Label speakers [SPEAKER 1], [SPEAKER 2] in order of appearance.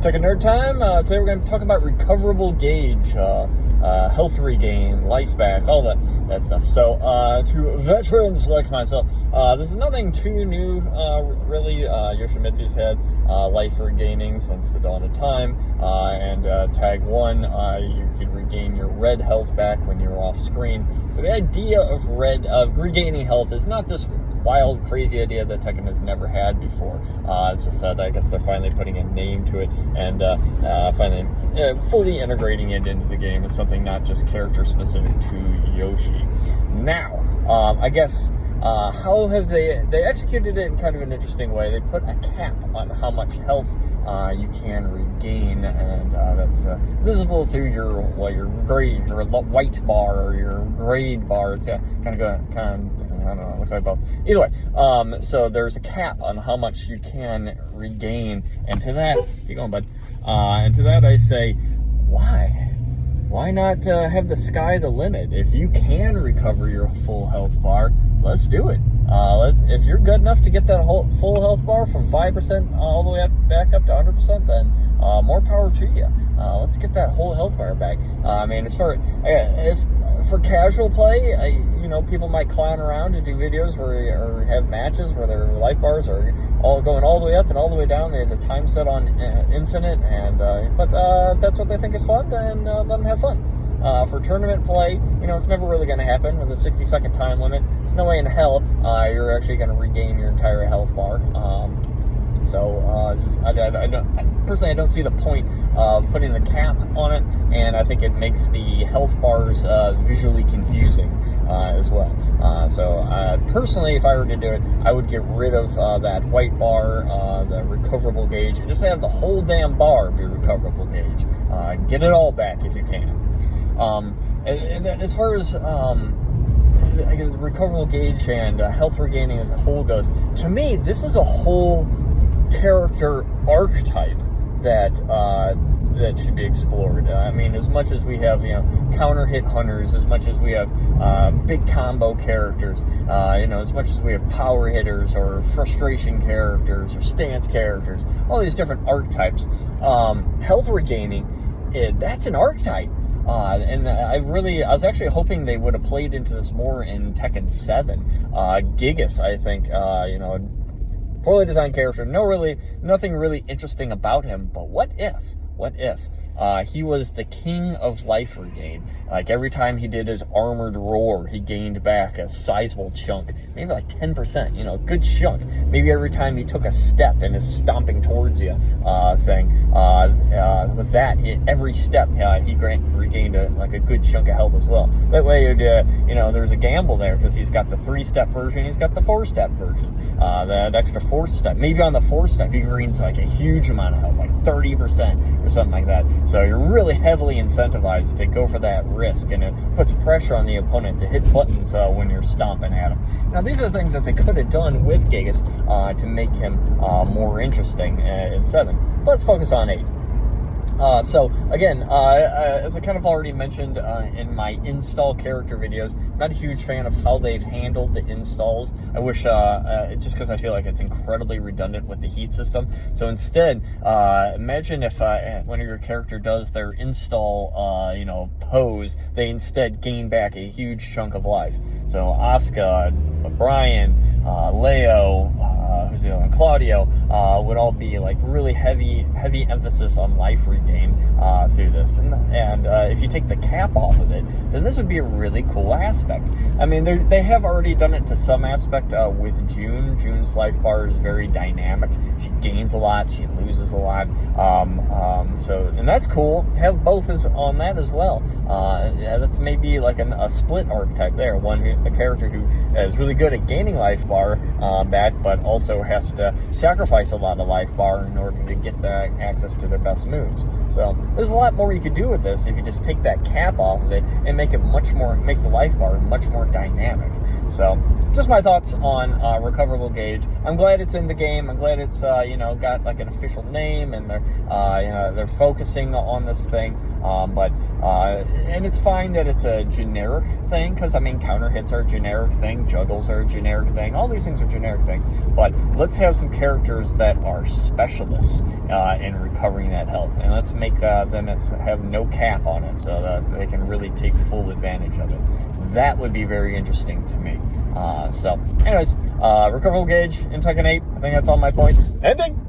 [SPEAKER 1] Tekken Nerd Time. Today we're going to talk about Recoverable gauge, health regain, life back, all that stuff. So, to veterans like myself, this is nothing too new, really. Yoshimitsu's had life regaining since the dawn of time, and tag 1, you could regain your red health back when you're off screen. So the idea of regaining health is not this wild, crazy idea that Tekken has never had before. It's just that I guess they're finally putting a name to it and finally fully integrating it into the game as something not just character specific to Yoshi. Now, I guess how have they executed it in kind of an interesting way. They put a cap on how much health you can regain, and that's visible through your grade, your white bar or your grade bar. It's kind of I don't know, looks like both. Either way, so there's a cap on how much you can regain, and to that, keep going, bud. And to that I say, why? Why not have the sky the limit? If you can recover your full health bar, let's do it. If you're good enough to get that full health bar from 5% all the way back up to 100%, then more power to you. Let's get that whole health bar back. I mean, as far if for casual play, people might clown around and do videos or have matches where their life bars are all going all the way up and all the way down. They have the time set on infinite, and but if that's what they think is fun, then let them have fun. For tournament play, it's never really going to happen with a 60-second time limit. There's no way in hell you're actually going to regain your entire health bar. I don't see the point of putting the cap on it, and I think it makes the health bars visually confusing as well. Personally, if I were to do it, I would get rid of that white bar, the recoverable gauge, and just have the whole damn bar be recoverable gauge. Get it all back if you can. And as far as I guess the recoverable gauge and health regaining as a whole goes, to me, this is a whole character archetype that should be explored. I mean, as much as we have counter hit hunters, as much as we have big combo characters, as much as we have power hitters or frustration characters or stance characters, all these different archetypes, health regaining, that's an archetype. And I was actually hoping they would have played into this more in Tekken 7. Gigas, I think, poorly designed character, nothing really interesting about him, but what if he was the king of life regain? Like, every time he did his armored roar, he gained back a sizable chunk, maybe like 10%, good chunk. Maybe every time he took a step in his stomping towards you with that, every step he regained a good chunk of health as well. That way, there's a gamble there, because he's got the 3-step version, he's got the 4-step version, that extra 4th step. Maybe on the 4th step, he gains like a huge amount of health, like 30% or something like that. So you're really heavily incentivized to go for that risk, and it puts pressure on the opponent to hit buttons when you're stomping at him. Now, these are things that they could have done with Gigas to make him more interesting in 7. But let's focus on 8. So again, as I kind of already mentioned in my install character videos, I'm not a huge fan of how they've handled the installs. I wish, just because I feel like it's incredibly redundant with the heat system. So instead, imagine if one of your character does their install, pose, they instead gain back a huge chunk of life. So Asuka, Brian, Leo, and Claudio would all be like really heavy emphasis on life regain through this, and if you take the cap off of it, then this would be a really cool aspect. I mean, they have already done it to some aspect with June. June's life bar is very dynamic. She gains a lot, she loses a lot, and that's cool. Have both on that as well. That's maybe like a split archetype there. A character who is really good at gaining life bar back, but also has to sacrifice a lot of life bar in order to get the access to their best moves. So there's a lot more you could do with this if you just take that cap off of it and make the life bar much more dynamic. So, just my thoughts on Recoverable Gauge. I'm glad it's in the game. I'm glad it's got like an official name, and they're focusing on this thing. And it's fine that it's a generic thing, because I mean, counter hits are a generic thing, juggles are a generic thing, all these things are generic things. But let's have some characters that are specialists in recovering that health, and let's make them have no cap on it, so that they can really take full advantage of it. That would be very interesting to me. Anyways, Recoverable Gauge in Tekken 8. I think that's all my points. Ending.